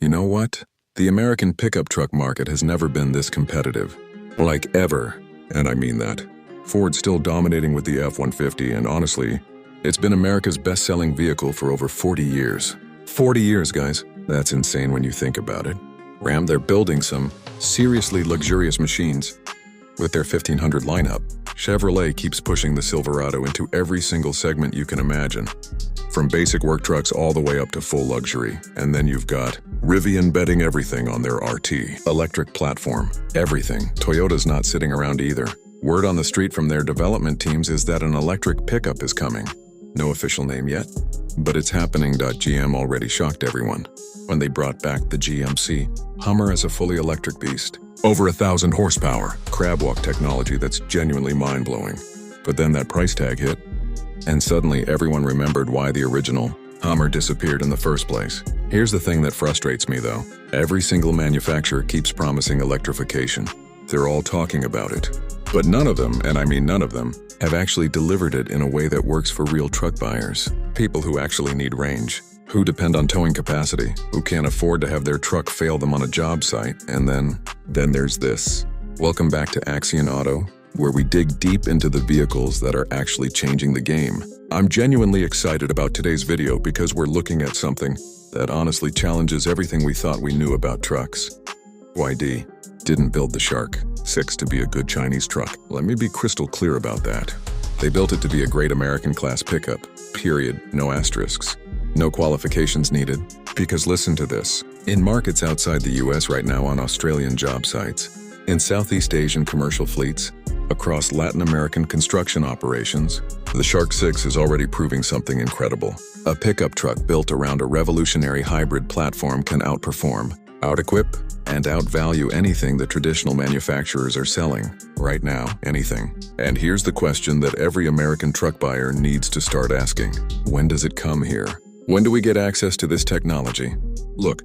You know what? The American pickup truck market has never been this competitive. Like ever. And I mean that. Ford's still dominating with the F-150, and honestly, it's been America's best-selling vehicle for over 40 years. 40 years, guys. That's insane when you think about it. Ram, they're building some seriously luxurious machines. With their 1500 lineup, Chevrolet keeps pushing the Silverado into every single segment you can imagine. From basic work trucks all the way up to full luxury. And then you've got Rivian betting everything on their RT electric platform. Everything. Toyota's not sitting around either. Word on the street from their development teams is that an electric pickup is coming. No official name yet, but it's happening. GM already shocked everyone when they brought back the GMC Hummer as a fully electric beast. Over 1,000 horsepower, crab walk technology that's genuinely mind-blowing. But then that price tag hit, and suddenly everyone remembered why the original Hummer disappeared in the first place. Here's the thing that frustrates me though. Every single manufacturer keeps promising electrification. They're all talking about it. But none of them, and I mean none of them, have actually delivered it in a way that works for real truck buyers. People who actually need range, who depend on towing capacity, who can't afford to have their truck fail them on a job site, and then there's this. Welcome back to Axion Auto, where we dig deep into the vehicles that are actually changing the game. I'm genuinely excited about today's video because we're looking at something that honestly challenges everything we thought we knew about trucks. BYD didn't build the Shark 6 to be a good Chinese truck. Let me be crystal clear about that. They built it to be a great American class pickup, period, no asterisks. No qualifications needed, because listen to this. In markets outside the US right now, on Australian job sites, in Southeast Asian commercial fleets, across Latin American construction operations, the Shark 6 is already proving something incredible. A pickup truck built around a revolutionary hybrid platform can outperform, out-equip, and outvalue anything the traditional manufacturers are selling. Right now, anything. And here's the question that every American truck buyer needs to start asking. When does it come here? When do we get access to this technology? Look,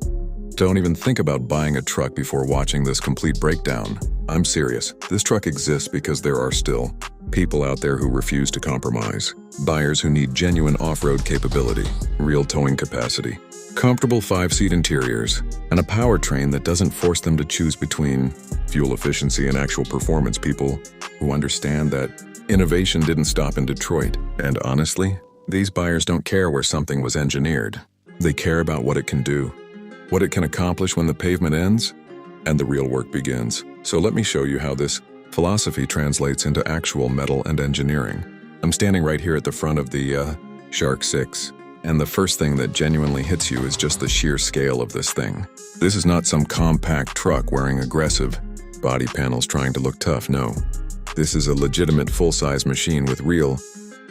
don't even think about buying a truck before watching this complete breakdown. I'm serious. This truck exists because there are still people out there who refuse to compromise. Buyers who need genuine off-road capability, real towing capacity, comfortable 5-seat interiors, and a powertrain that doesn't force them to choose between fuel efficiency and actual performance. People who understand that innovation didn't stop in Detroit. And honestly, these buyers don't care where something was engineered. They care about what it can do, what it can accomplish when the pavement ends, and the real work begins. So let me show you how this philosophy translates into actual metal and engineering. I'm standing right here at the front of the Shark 6. And the first thing that genuinely hits you is just the sheer scale of this thing. This is not some compact truck wearing aggressive body panels trying to look tough, no. This is a legitimate full-size machine with real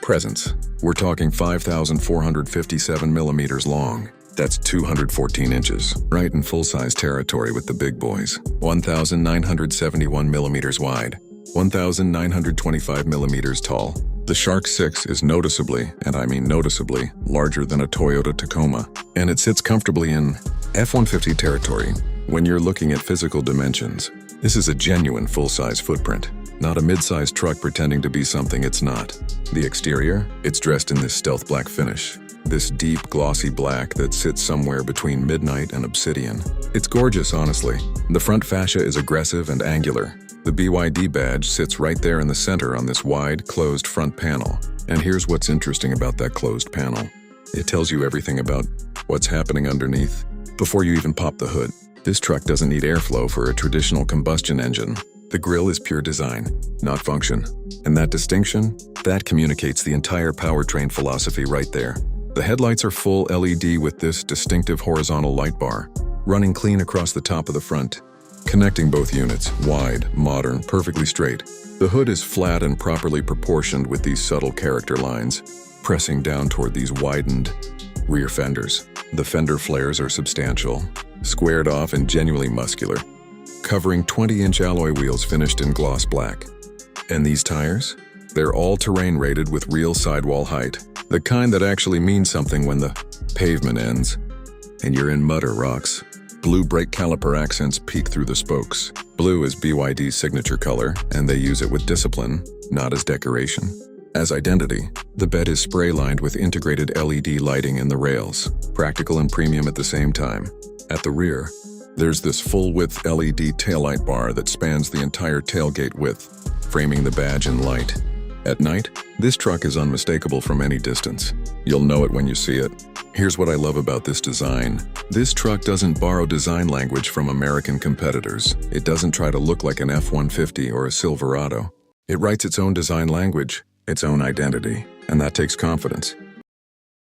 presence. We're talking 5,457 millimeters long. That's 214 inches, right in full-size territory with the big boys. 1,971 millimeters wide, 1,925 millimeters tall. The Shark 6 is noticeably, and I mean noticeably, larger than a Toyota Tacoma, and it sits comfortably in F-150 territory. When you're looking at physical dimensions, this is a genuine full-size footprint, not a mid-sized truck pretending to be something it's not. The exterior, it's dressed in this stealth black finish, this deep, glossy black that sits somewhere between midnight and obsidian. It's gorgeous, honestly. The front fascia is aggressive and angular. The BYD badge sits right there in the center on this wide, closed front panel. And here's what's interesting about that closed panel. It tells you everything about what's happening underneath before you even pop the hood. This truck doesn't need airflow for a traditional combustion engine. The grille is pure design, not function. And that distinction, that communicates the entire powertrain philosophy right there. The headlights are full LED with this distinctive horizontal light bar, running clean across the top of the front, connecting both units, wide, modern, perfectly straight. The hood is flat and properly proportioned with these subtle character lines, pressing down toward these widened rear fenders. The fender flares are substantial, squared off and genuinely muscular, covering 20-inch alloy wheels finished in gloss black. And these tires? They're all-terrain rated with real sidewall height, the kind that actually means something when the pavement ends and you're in mud or rocks. Blue brake caliper accents peek through the spokes. Blue is BYD's signature color, and they use it with discipline, not as decoration. As identity, the bed is spray-lined with integrated LED lighting in the rails, practical and premium at the same time. At the rear, there's this full-width LED taillight bar that spans the entire tailgate width, framing the badge in light. At night, this truck is unmistakable from any distance. You'll know it when you see it. Here's what I love about this design. This truck doesn't borrow design language from American competitors. It doesn't try to look like an F-150 or a Silverado. It writes its own design language, its own identity, and that takes confidence.